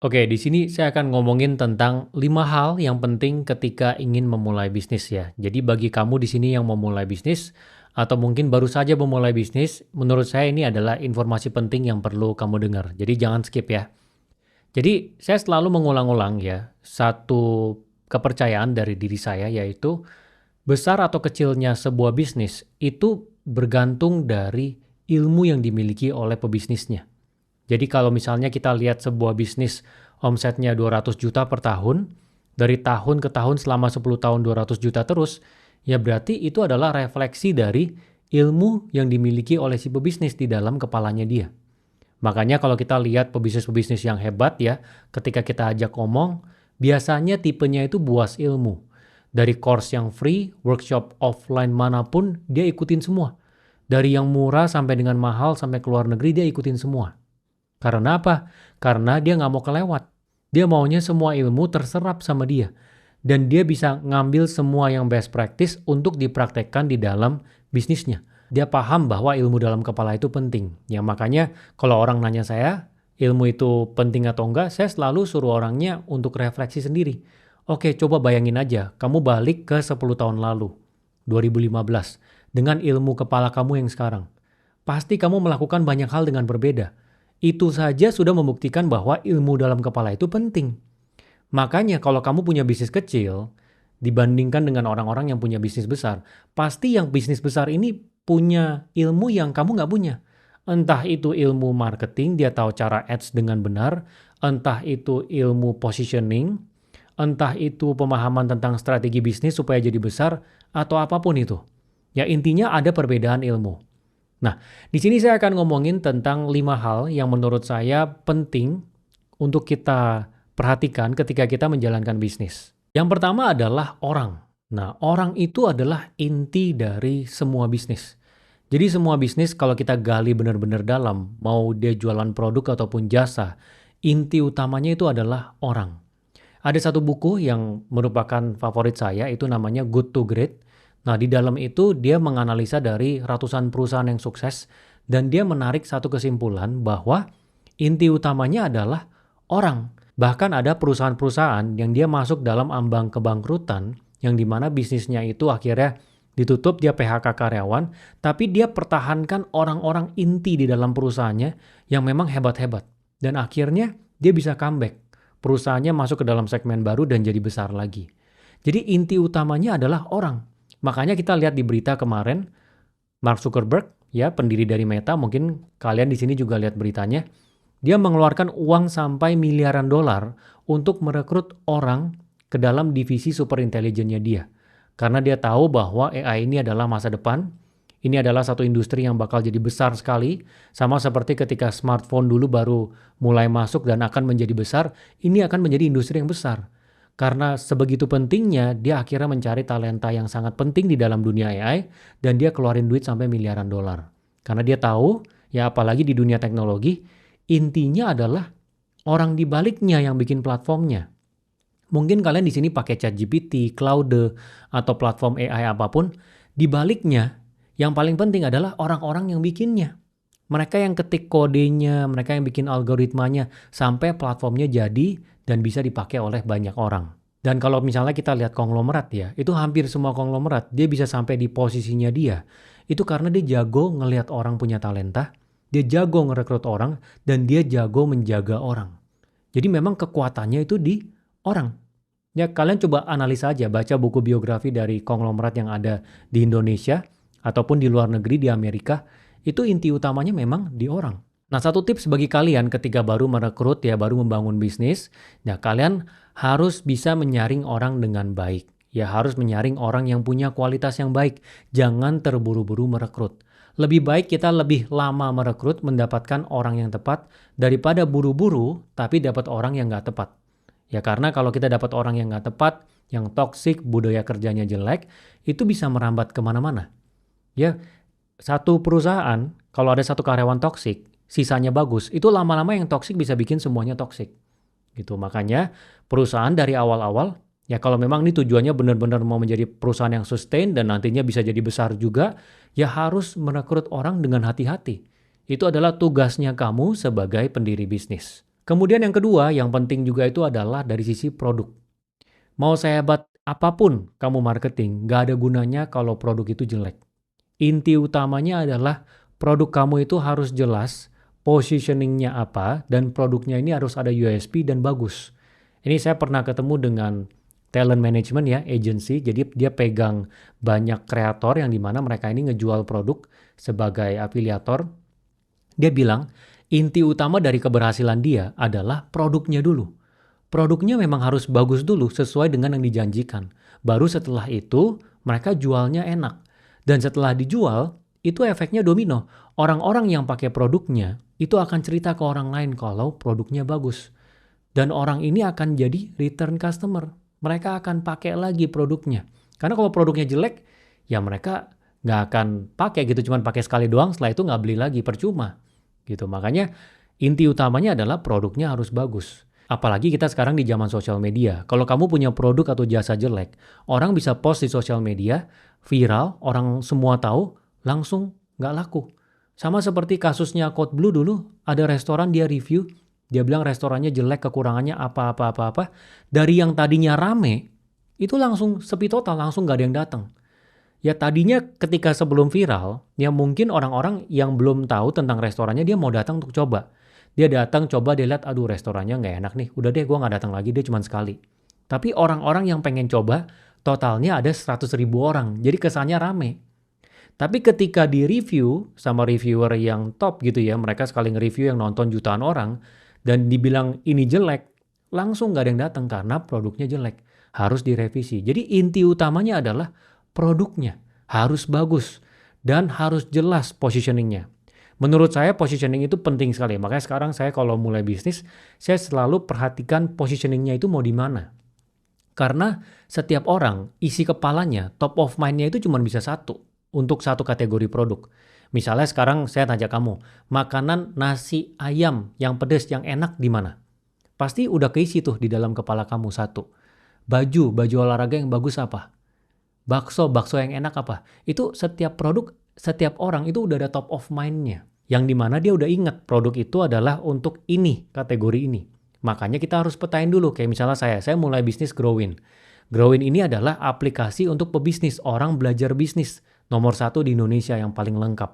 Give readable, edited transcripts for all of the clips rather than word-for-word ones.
Oke, di sini saya akan ngomongin tentang 5 hal yang penting ketika ingin memulai bisnis ya. Jadi bagi kamu di sini yang memulai bisnis atau mungkin baru saja memulai bisnis, menurut saya ini adalah informasi penting yang perlu kamu dengar. Jadi jangan skip ya. Jadi saya selalu mengulang-ulang ya, satu kepercayaan dari diri saya yaitu besar atau kecilnya sebuah bisnis itu bergantung dari ilmu yang dimiliki oleh pebisnisnya. Jadi kalau misalnya kita lihat sebuah bisnis omsetnya 200 juta per tahun, dari tahun ke tahun selama 10 tahun 200 juta terus, ya berarti itu adalah refleksi dari ilmu yang dimiliki oleh si pebisnis di dalam kepalanya dia. Makanya kalau kita lihat pebisnis-pebisnis yang hebat ya, ketika kita ajak ngomong, biasanya tipenya itu buas ilmu. Dari course yang free, workshop offline manapun, dia ikutin semua. Dari yang murah sampai dengan mahal sampai ke luar negeri, dia ikutin semua. Karena apa? Karena dia nggak mau kelewat. Dia maunya semua ilmu terserap sama dia. Dan dia bisa ngambil semua yang best practice untuk dipraktekkan di dalam bisnisnya. Dia paham bahwa ilmu dalam kepala itu penting. Ya makanya kalau orang nanya saya, ilmu itu penting atau enggak, saya selalu suruh orangnya untuk refleksi sendiri. Oke, coba bayangin aja, kamu balik ke 10 tahun lalu, 2015, dengan ilmu kepala kamu yang sekarang. Pasti kamu melakukan banyak hal dengan berbeda. Itu saja sudah membuktikan bahwa ilmu dalam kepala itu penting. Makanya kalau kamu punya bisnis kecil, dibandingkan dengan orang-orang yang punya bisnis besar, pasti yang bisnis besar ini punya ilmu yang kamu nggak punya. Entah itu ilmu marketing, dia tahu cara ads dengan benar, entah itu ilmu positioning, entah itu pemahaman tentang strategi bisnis supaya jadi besar, atau apapun itu. Ya intinya ada perbedaan ilmu. Nah, di sini saya akan ngomongin tentang 5 hal yang menurut saya penting untuk kita perhatikan ketika kita menjalankan bisnis. Yang pertama adalah orang. Nah, orang itu adalah inti dari semua bisnis. Jadi semua bisnis kalau kita gali benar-benar dalam, mau dia jualan produk ataupun jasa, inti utamanya itu adalah orang. Ada satu buku yang merupakan favorit saya, itu namanya Good to Great. Nah, di dalam itu dia menganalisa dari ratusan perusahaan yang sukses dan dia menarik satu kesimpulan bahwa inti utamanya adalah orang. Bahkan ada perusahaan-perusahaan yang dia masuk dalam ambang kebangkrutan yang dimana bisnisnya itu akhirnya ditutup, dia PHK karyawan, tapi dia pertahankan orang-orang inti di dalam perusahaannya yang memang hebat-hebat. Dan akhirnya dia bisa comeback. Perusahaannya masuk ke dalam segmen baru dan jadi besar lagi. Jadi inti utamanya adalah orang. Makanya kita lihat di berita kemarin, Mark Zuckerberg, ya pendiri dari Meta, mungkin kalian di sini juga lihat beritanya, dia mengeluarkan uang sampai miliaran dolar untuk merekrut orang ke dalam divisi super intelijennya dia. Karena dia tahu bahwa AI ini adalah masa depan, ini adalah satu industri yang bakal jadi besar sekali, sama seperti ketika smartphone dulu baru mulai masuk dan akan menjadi besar, ini akan menjadi industri yang besar. Karena sebegitu pentingnya, dia akhirnya mencari talenta yang sangat penting di dalam dunia AI, dan dia keluarin duit sampai miliaran dolar. Karena dia tahu, ya apalagi di dunia teknologi, intinya adalah orang di baliknya yang bikin platformnya. Mungkin kalian di sini pakai ChatGPT, Claude, atau platform AI apapun, di baliknya yang paling penting adalah orang-orang yang bikinnya. Mereka yang ketik kodenya, mereka yang bikin algoritmanya, sampai platformnya jadi dan bisa dipakai oleh banyak orang. Dan kalau misalnya kita lihat konglomerat ya, itu hampir semua konglomerat, dia bisa sampai di posisinya dia. Itu karena dia jago ngelihat orang punya talenta, dia jago ngerekrut orang, dan dia jago menjaga orang. Jadi memang kekuatannya itu di orang. Ya kalian coba analisa aja, baca buku biografi dari konglomerat yang ada di Indonesia, ataupun di luar negeri di Amerika, itu inti utamanya memang di orang. Nah, satu tips bagi kalian ketika baru merekrut ya, baru membangun bisnis, ya kalian harus bisa menyaring orang dengan baik. Ya harus menyaring orang yang punya kualitas yang baik. Jangan terburu-buru merekrut. Lebih baik kita lebih lama merekrut mendapatkan orang yang tepat daripada buru-buru tapi dapat orang yang nggak tepat. Ya karena kalau kita dapat orang yang nggak tepat, yang toksik, budaya kerjanya jelek, itu bisa merambat kemana-mana. Ya, satu perusahaan, kalau ada satu karyawan toksik, sisanya bagus, itu lama-lama yang toksik bisa bikin semuanya toksik. Gitu. Makanya perusahaan dari awal-awal, ya kalau memang ini tujuannya benar-benar mau menjadi perusahaan yang sustain dan nantinya bisa jadi besar juga, ya harus merekrut orang dengan hati-hati. Itu adalah tugasnya kamu sebagai pendiri bisnis. Kemudian yang kedua, yang penting juga itu adalah dari sisi produk. Mau sehebat apapun kamu marketing, nggak ada gunanya kalau produk itu jelek. Inti utamanya adalah produk kamu itu harus jelas, positioningnya apa, dan produknya ini harus ada USP dan bagus. Ini saya pernah ketemu dengan talent management ya, agency. Jadi dia pegang banyak kreator yang dimana mereka ini ngejual produk sebagai afiliator. Dia bilang, inti utama dari keberhasilan dia adalah produknya dulu. Produknya memang harus bagus dulu sesuai dengan yang dijanjikan. Baru setelah itu mereka jualnya enak. Dan setelah dijual, itu efeknya domino. Orang-orang yang pakai produknya itu akan cerita ke orang lain kalau produknya bagus. Dan orang ini akan jadi return customer. Mereka akan pakai lagi produknya. Karena kalau produknya jelek, ya mereka nggak akan pakai gitu. Cuman pakai sekali doang, setelah itu nggak beli lagi, percuma. Gitu. Makanya inti utamanya adalah produknya harus bagus. Apalagi kita sekarang di zaman sosial media. Kalau kamu punya produk atau jasa jelek, orang bisa post di sosial media, viral, orang semua tahu, langsung nggak laku. Sama seperti kasusnya Code Blue dulu, ada restoran dia review, dia bilang restorannya jelek, kekurangannya apa-apa-apa. Dari yang tadinya rame, itu langsung sepi total, langsung nggak ada yang datang. Ya tadinya ketika sebelum viral, ya mungkin orang-orang yang belum tahu tentang restorannya dia mau datang untuk coba. Dia datang coba dia lihat, aduh restorannya nggak enak nih, udah deh gue nggak datang lagi, dia cuma sekali. Tapi orang-orang yang pengen coba, totalnya ada 100.000 orang, jadi kesannya rame. Tapi ketika di review sama reviewer yang top gitu ya, mereka sekali nge-review yang nonton jutaan orang, dan dibilang ini jelek, langsung nggak ada yang datang karena produknya jelek. Harus direvisi. Jadi inti utamanya adalah produknya harus bagus dan harus jelas positioningnya. Menurut saya positioning itu penting sekali. Makanya sekarang saya kalau mulai bisnis, saya selalu perhatikan positioningnya itu mau di mana. Karena setiap orang isi kepalanya, top of mind-nya itu cuma bisa satu untuk satu kategori produk. Misalnya sekarang saya tanya kamu, makanan nasi ayam yang pedas yang enak di mana? Pasti udah keisi tuh di dalam kepala kamu satu. Baju olahraga yang bagus apa? Bakso yang enak apa? Itu setiap produk, setiap orang itu udah ada top of mind-nya. Yang dimana dia udah ingat produk itu adalah untuk ini, kategori ini. Makanya kita harus petain dulu, kayak misalnya saya mulai bisnis Growin. Growin ini adalah aplikasi untuk pebisnis, orang belajar bisnis. Nomor 1 di Indonesia yang paling lengkap.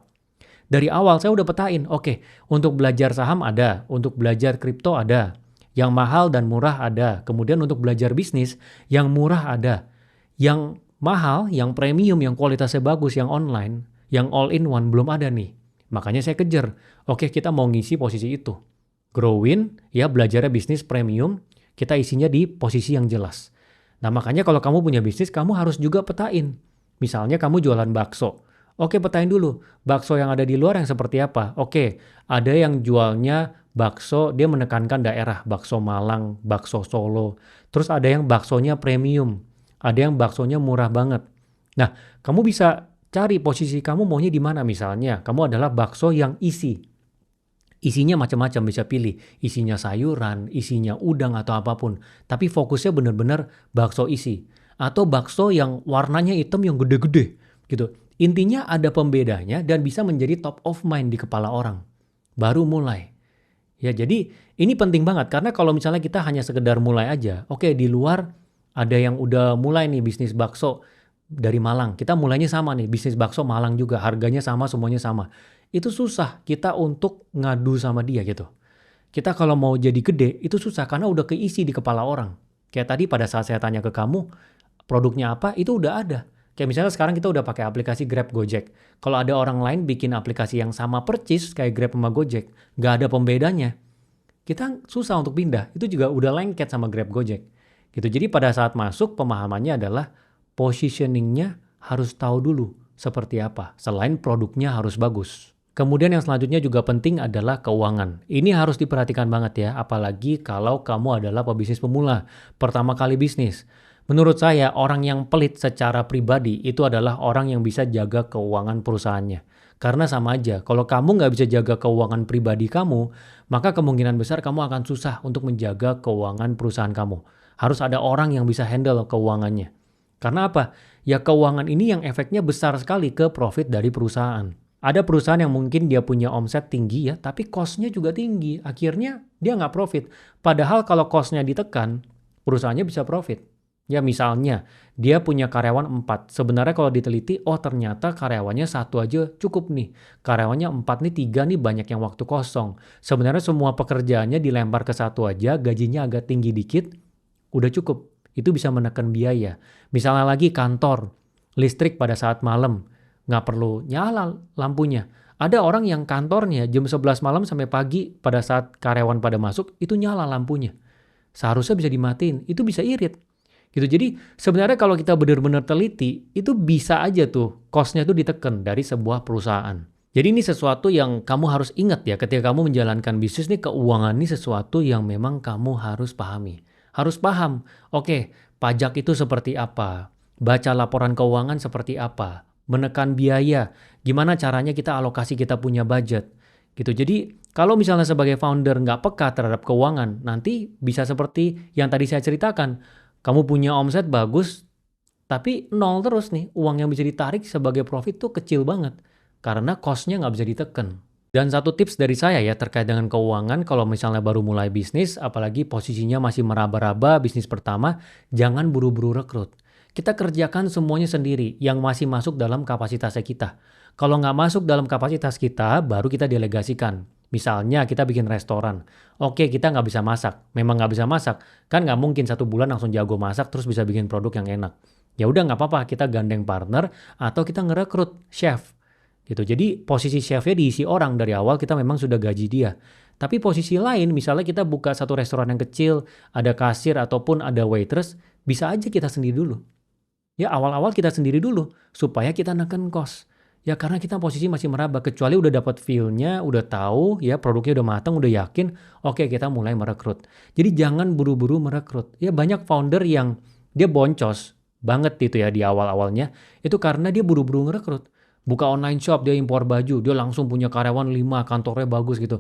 Dari awal saya udah petain, oke, untuk belajar saham ada, untuk belajar kripto ada, yang mahal dan murah ada, kemudian untuk belajar bisnis, yang murah ada, yang mahal, yang premium, yang kualitasnya bagus, yang online, yang all in one belum ada nih. Makanya saya kejar, oke kita mau ngisi posisi itu. Growin, ya belajarnya bisnis premium, kita isinya di posisi yang jelas. Nah makanya kalau kamu punya bisnis, kamu harus juga petain. Misalnya kamu jualan bakso. Oke, petain dulu. Bakso yang ada di luar yang seperti apa? Oke, ada yang jualnya bakso, dia menekankan daerah. Bakso Malang, bakso Solo. Terus ada yang baksonya premium. Ada yang baksonya murah banget. Nah, kamu bisa cari posisi kamu maunya di mana misalnya. Kamu adalah bakso yang isi. Isinya macam-macam, bisa pilih. Isinya sayuran, isinya udang atau apapun. Tapi fokusnya benar-benar bakso isi. Atau bakso yang warnanya hitam yang gede-gede gitu. Intinya ada pembedanya dan bisa menjadi top of mind di kepala orang. Baru mulai. Ya, jadi ini penting banget karena kalau misalnya kita hanya sekedar mulai aja. Oke, di luar ada yang udah mulai nih bisnis bakso dari Malang. Kita mulainya sama nih, bisnis bakso Malang juga. Harganya sama, semuanya sama. Itu susah kita untuk ngadu sama dia gitu. Kita kalau mau jadi gede itu susah karena udah keisi di kepala orang. Kayak tadi pada saat saya tanya ke kamu, produknya apa, itu udah ada. Kayak misalnya sekarang kita udah pakai aplikasi Grab Gojek. Kalau ada orang lain bikin aplikasi yang sama persis kayak Grab sama Gojek, nggak ada pembedanya. Kita susah untuk pindah. Itu juga udah lengket sama Grab Gojek. Gitu. Jadi pada saat masuk pemahamannya adalah positioningnya harus tahu dulu seperti apa. Selain produknya harus bagus. Kemudian yang selanjutnya juga penting adalah keuangan. Ini harus diperhatikan banget ya, apalagi kalau kamu adalah pebisnis pemula, pertama kali bisnis. Menurut saya, orang yang pelit secara pribadi itu adalah orang yang bisa jaga keuangan perusahaannya. Karena sama aja, kalau kamu nggak bisa jaga keuangan pribadi kamu, maka kemungkinan besar kamu akan susah untuk menjaga keuangan perusahaan kamu. Harus ada orang yang bisa handle keuangannya. Karena apa? Ya keuangan ini yang efeknya besar sekali ke profit dari perusahaan. Ada perusahaan yang mungkin dia punya omset tinggi ya, tapi cost-nya juga tinggi. Akhirnya dia nggak profit. Padahal kalau cost-nya ditekan, perusahaannya bisa profit. Ya misalnya, dia punya karyawan 4. Sebenarnya kalau diteliti, oh ternyata karyawannya satu aja cukup nih. Karyawannya 4 nih, 3 nih banyak yang waktu kosong. Sebenarnya semua pekerjaannya dilempar ke satu aja, gajinya agak tinggi dikit, udah cukup. Itu bisa menekan biaya. Misalnya lagi kantor, listrik pada saat malam, nggak perlu nyala lampunya. Ada orang yang kantornya jam 11 malam sampai pagi pada saat karyawan pada masuk, itu nyala lampunya. Seharusnya bisa dimatiin, itu bisa irit. Gitu. Jadi sebenarnya kalau kita benar-benar teliti, itu bisa aja tuh cost-nya tuh ditekan dari sebuah perusahaan. Jadi ini sesuatu yang kamu harus ingat ya ketika kamu menjalankan bisnis nih, keuangan ini sesuatu yang memang kamu harus pahami. Harus paham, oke, pajak itu seperti apa, baca laporan keuangan seperti apa, menekan biaya, gimana caranya kita alokasi kita punya budget. Gitu. Jadi kalau misalnya sebagai founder nggak peka terhadap keuangan, nanti bisa seperti yang tadi saya ceritakan. Kamu punya omset bagus, tapi nol terus nih. Uang yang bisa ditarik sebagai profit tuh kecil banget. Karena cost-nya nggak bisa ditekan. Dan satu tips dari saya ya terkait dengan keuangan, kalau misalnya baru mulai bisnis, apalagi posisinya masih meraba-raba bisnis pertama, jangan buru-buru rekrut. Kita kerjakan semuanya sendiri yang masih masuk dalam kapasitasnya kita. Kalau nggak masuk dalam kapasitas kita, baru kita delegasikan. Misalnya kita bikin restoran. Oke, kita nggak bisa masak. Memang nggak bisa masak. Kan nggak mungkin 1 bulan langsung jago masak terus bisa bikin produk yang enak. Ya udah nggak apa-apa, kita gandeng partner atau kita ngerekrut chef. Gitu. Jadi posisi chefnya diisi orang dari awal, kita memang sudah gaji dia. Tapi posisi lain, misalnya kita buka satu restoran yang kecil, ada kasir ataupun ada waitress, bisa aja kita sendiri dulu. Ya awal-awal kita sendiri dulu supaya kita neken cost. Ya karena kita posisi masih meraba, kecuali udah dapat feel-nya, udah tahu ya produknya udah matang, udah yakin, oke kita mulai merekrut. Jadi jangan buru-buru merekrut. Ya banyak founder yang dia boncos banget gitu ya di awal-awalnya, itu karena dia buru-buru ngerekrut. Buka online shop, dia impor baju, dia langsung punya karyawan 5, kantornya bagus gitu.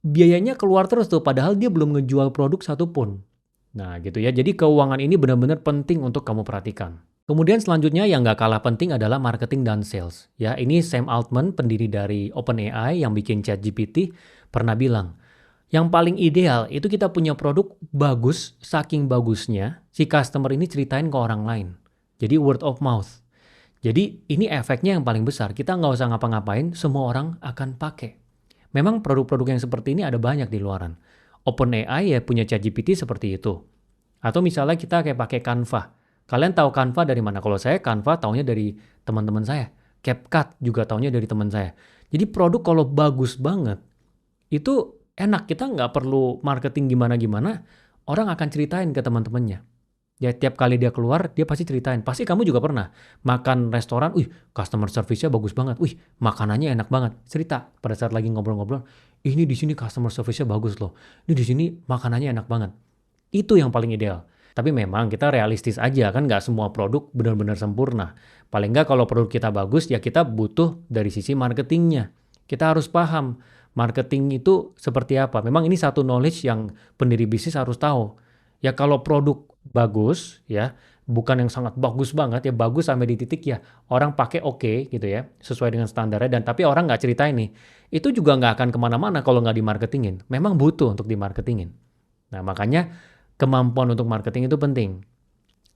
Biayanya keluar terus tuh, padahal dia belum ngejual produk satupun. Nah gitu ya, jadi keuangan ini benar-benar penting untuk kamu perhatikan. Kemudian selanjutnya yang nggak kalah penting adalah marketing dan sales. Ya, ini Sam Altman, pendiri dari OpenAI yang bikin ChatGPT, pernah bilang, yang paling ideal itu kita punya produk bagus, saking bagusnya, si customer ini ceritain ke orang lain. Jadi word of mouth. Jadi ini efeknya yang paling besar. Kita nggak usah ngapa-ngapain, semua orang akan pakai. Memang produk-produk yang seperti ini ada banyak di luaran. OpenAI ya punya ChatGPT seperti itu. Atau misalnya kita kayak pakai Canva. Kalian tahu Canva dari mana? Kalau saya Canva taunya dari teman-teman saya. CapCut juga taunya dari teman saya. Jadi produk kalau bagus banget, itu enak. Kita nggak perlu marketing gimana-gimana. Orang akan ceritain ke teman-temannya. Ya tiap kali dia keluar, dia pasti ceritain. Pasti kamu juga pernah makan restoran, customer service-nya bagus banget. Makanannya enak banget. Cerita pada saat lagi ngobrol-ngobrol, ini di sini customer service-nya bagus loh. Ini di sini makanannya enak banget. Itu yang paling ideal. Tapi memang kita realistis aja kan, nggak semua produk benar-benar sempurna. Paling nggak kalau produk kita bagus ya kita butuh dari sisi marketingnya. Kita harus paham marketing itu seperti apa. Memang ini satu knowledge yang pendiri bisnis harus tahu. Ya kalau produk bagus ya, bukan yang sangat bagus banget ya, bagus sampai di titik ya orang pakai oke gitu ya, sesuai dengan standarnya, dan tapi orang nggak ceritain nih. Itu juga nggak akan kemana-mana kalau nggak dimarketingin. Memang butuh untuk dimarketingin. Nah makanya kemampuan untuk marketing itu penting.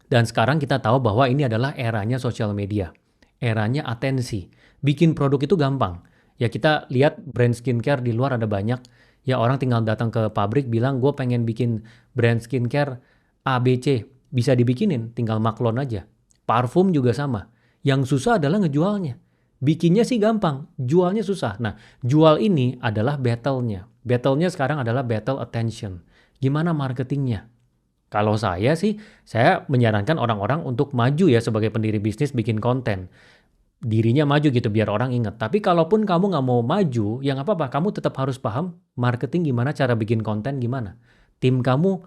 Dan sekarang kita tahu bahwa ini adalah eranya sosial media. Eranya atensi. Bikin produk itu gampang. Ya kita lihat brand skincare di luar ada banyak. Ya orang tinggal datang ke pabrik bilang gue pengen bikin brand skincare ABC. Bisa dibikinin, tinggal maklon aja. Parfum juga sama. Yang susah adalah ngejualnya. Bikinnya sih gampang, jualnya susah. Nah, jual ini adalah battle-nya. Battle-nya sekarang adalah battle attention. Gimana marketingnya? Kalau saya sih, saya menyarankan orang-orang untuk maju ya sebagai pendiri bisnis bikin konten. Dirinya maju gitu biar orang ingat. Tapi kalaupun kamu nggak mau maju, ya nggak apa-apa. Kamu tetap harus paham marketing gimana, cara bikin konten gimana. Tim kamu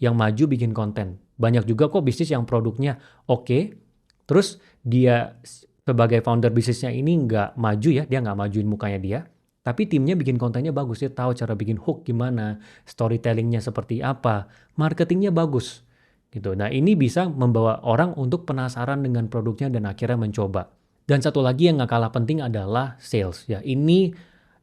yang maju bikin konten. Banyak juga kok bisnis yang produknya oke. Terus dia sebagai founder bisnisnya ini nggak maju ya, dia nggak majuin mukanya dia. Tapi timnya bikin kontennya bagus, dia tahu cara bikin hook gimana, storytellingnya seperti apa, marketingnya bagus. Gitu. Nah ini bisa membawa orang untuk penasaran dengan produknya dan akhirnya mencoba. Dan satu lagi yang nggak kalah penting adalah sales ya. Ini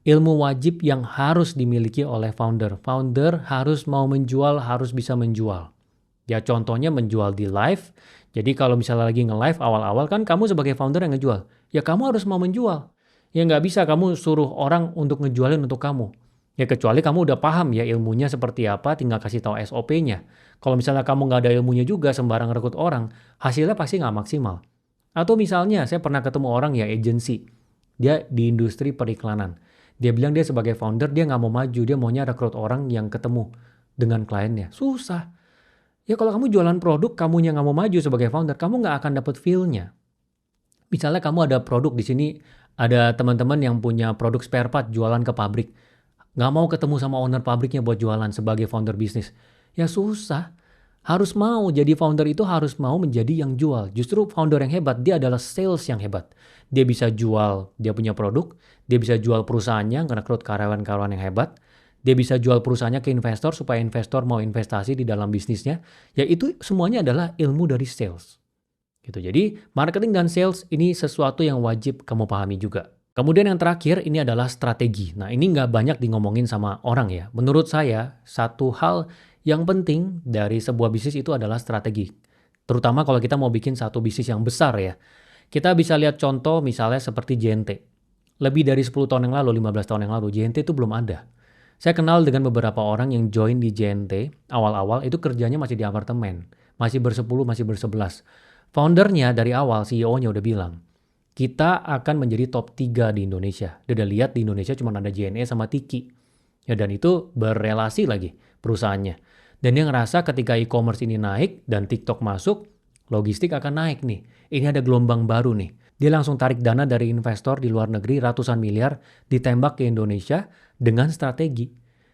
ilmu wajib yang harus dimiliki oleh founder. Founder harus mau menjual, harus bisa menjual. Ya contohnya menjual di live. Jadi kalau misalnya lagi nge-live awal-awal kan kamu sebagai founder yang ngejual. Ya kamu harus mau menjual. Ya nggak bisa kamu suruh orang untuk ngejualin untuk kamu. Ya kecuali kamu udah paham ya ilmunya seperti apa, tinggal kasih tahu SOP-nya. Kalau misalnya kamu nggak ada ilmunya juga sembarang rekrut orang, hasilnya pasti nggak maksimal. Atau misalnya saya pernah ketemu orang ya agency. Dia di industri periklanan. Dia bilang dia sebagai founder dia nggak mau maju, dia maunya rekrut orang yang ketemu dengan kliennya. Susah. Ya kalau kamu jualan produk, kamunya nggak mau maju sebagai founder, kamu nggak akan dapat feel-nya. Misalnya kamu ada produk di sini, ada teman-teman yang punya produk spare part jualan ke pabrik. Nggak mau ketemu sama owner pabriknya buat jualan sebagai founder bisnis. Ya susah. Harus mau, jadi founder itu harus mau menjadi yang jual. Justru founder yang hebat, dia adalah sales yang hebat. Dia bisa jual, dia punya produk, dia bisa jual perusahaannya, ngerekrut karyawan-karyawan yang hebat, dia bisa jual perusahaannya ke investor supaya investor mau investasi di dalam bisnisnya. Ya itu semuanya adalah ilmu dari sales. Gitu. Jadi marketing dan sales ini sesuatu yang wajib kamu pahami juga. Kemudian yang terakhir ini adalah strategi. Nah ini nggak banyak di ngomongin sama orang ya. Menurut saya satu hal yang penting dari sebuah bisnis itu adalah strategi. Terutama kalau kita mau bikin satu bisnis yang besar ya. Kita bisa lihat contoh misalnya seperti JNT. Lebih dari 10 tahun yang lalu, 15 tahun yang lalu, JNT itu belum ada. Saya kenal dengan beberapa orang yang join di JNT awal-awal itu kerjanya masih di apartemen. Masih bersepuluh, masih bersebelas. Foundernya dari awal, CEO-nya udah bilang, kita akan menjadi top 3 di Indonesia. Dia udah lihat di Indonesia cuma ada JNE sama Tiki. Ya, dan itu berelasi lagi perusahaannya. Dan dia ngerasa ketika e-commerce ini naik dan TikTok masuk, logistik akan naik nih. Ini ada gelombang baru nih. Dia langsung tarik dana dari investor di luar negeri ratusan miliar ditembak ke Indonesia dengan strategi.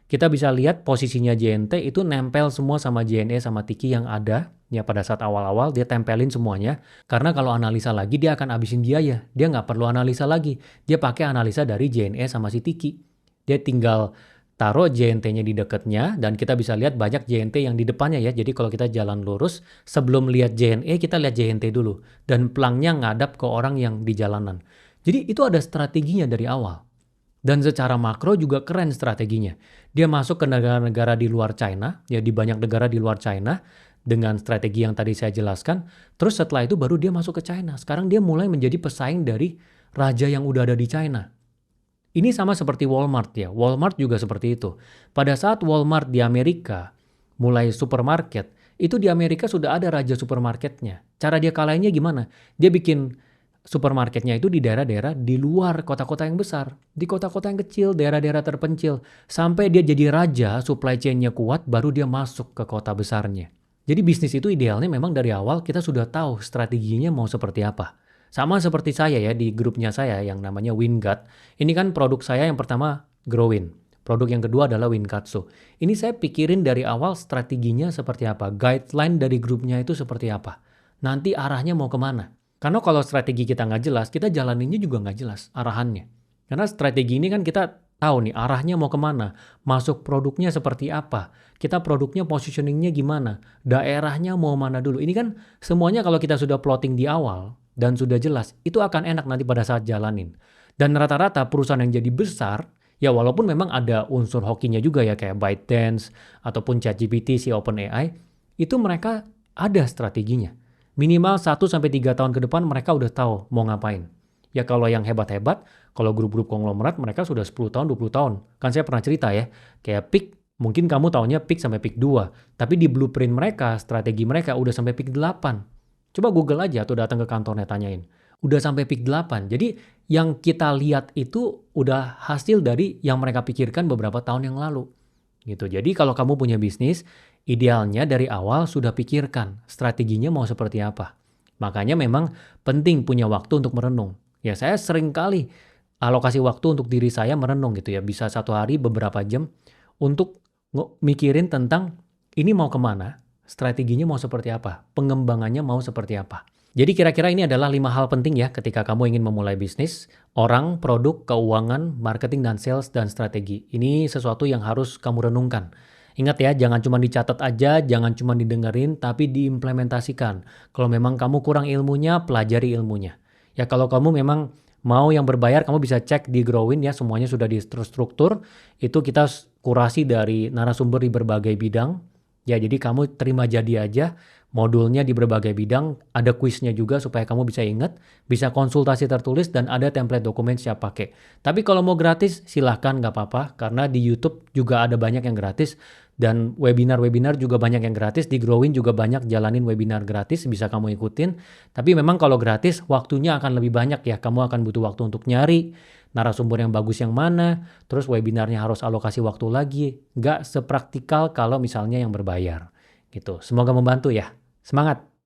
Kita bisa lihat posisinya JNT itu nempel semua sama JNE sama Tiki yang ada. Ya pada saat awal-awal dia tempelin semuanya. Karena kalau analisa lagi dia akan habisin biaya. Dia nggak perlu analisa lagi. Dia pakai analisa dari JNE sama si Tiki. Dia tinggal taruh JNT-nya di dekatnya dan kita bisa lihat banyak JNT yang di depannya ya. Jadi kalau kita jalan lurus, sebelum lihat JNE kita lihat JNT dulu. Dan pelangnya ngadap ke orang yang di jalanan. Jadi itu ada strateginya dari awal. Dan secara makro juga keren strateginya. Dia masuk ke negara-negara di luar China, ya di banyak negara di luar China, dengan strategi yang tadi saya jelaskan. Terus setelah itu baru dia masuk ke China. Sekarang dia mulai menjadi pesaing dari raja yang udah ada di China. Ini sama seperti Walmart ya. Walmart juga seperti itu. Pada saat Walmart di Amerika mulai supermarket, itu di Amerika sudah ada raja supermarketnya. Cara dia kalahinnya gimana? Dia bikin supermarketnya itu di daerah-daerah di luar kota-kota yang besar. Di kota-kota yang kecil, daerah-daerah terpencil. Sampai dia jadi raja, supply chain-nya kuat, baru dia masuk ke kota besarnya. Jadi bisnis itu idealnya memang dari awal kita sudah tahu strateginya mau seperti apa. Sama seperti saya ya di grupnya saya yang namanya Wingat. Ini kan produk saya yang pertama Growin. Produk yang kedua adalah Winkatsu. Ini saya pikirin dari awal strateginya seperti apa. Guideline dari grupnya itu seperti apa. Nanti arahnya mau kemana. Karena kalau strategi kita nggak jelas, kita jalaninnya juga nggak jelas arahannya. Karena strategi ini kan kita tahu nih arahnya mau kemana. Masuk produknya seperti apa. Kita produknya positioningnya gimana. Daerahnya mau mana dulu. Ini kan semuanya kalau kita sudah plotting di awal dan sudah jelas, itu akan enak nanti pada saat jalanin. Dan rata-rata perusahaan yang jadi besar, ya walaupun memang ada unsur hokinya juga ya kayak ByteDance ataupun ChatGPT si OpenAI, itu mereka ada strateginya. Minimal 1-3 tahun ke depan mereka udah tahu mau ngapain. Ya kalau yang hebat-hebat, kalau grup-grup konglomerat mereka sudah 10 tahun, 20 tahun. Kan saya pernah cerita ya, kayak PIK, mungkin kamu taunya PIK sampai PIK 2. Tapi di blueprint mereka, strategi mereka udah sampai PIK 8. Coba Google aja atau datang ke kantornya tanyain. Udah sampai PIK 8. Jadi yang kita lihat itu udah hasil dari yang mereka pikirkan beberapa tahun yang lalu. Gitu. Jadi kalau kamu punya bisnis, idealnya dari awal sudah pikirkan strateginya mau seperti apa. Makanya memang penting punya waktu untuk merenung. Ya saya sering kali alokasi waktu untuk diri saya merenung gitu ya. Bisa satu hari beberapa jam untuk mikirin tentang ini mau kemana, strateginya mau seperti apa, pengembangannya mau seperti apa. Jadi kira-kira ini adalah 5 hal penting ya ketika kamu ingin memulai bisnis. Orang, produk, keuangan, marketing, dan sales, dan strategi. Ini sesuatu yang harus kamu renungkan. Ingat ya, jangan cuma dicatat aja, jangan cuma didengerin, tapi diimplementasikan. Kalau memang kamu kurang ilmunya, pelajari ilmunya. Ya kalau kamu memang mau yang berbayar, kamu bisa cek di Growin ya, semuanya sudah terstruktur. Itu kita kurasi dari narasumber di berbagai bidang. Ya jadi kamu terima jadi aja, modulnya di berbagai bidang, ada kuisnya juga supaya kamu bisa ingat, bisa konsultasi tertulis dan ada template dokumen siap pakai. Tapi kalau mau gratis silahkan nggak apa-apa, karena di YouTube juga ada banyak yang gratis dan webinar-webinar juga banyak yang gratis. Di Growin juga banyak jalanin webinar gratis, bisa kamu ikutin. Tapi memang kalau gratis waktunya akan lebih banyak ya, kamu akan butuh waktu untuk nyari narasumber yang bagus yang mana, terus webinarnya harus alokasi waktu lagi, nggak sepraktikal kalau misalnya yang berbayar gitu. Semoga membantu ya. Semangat!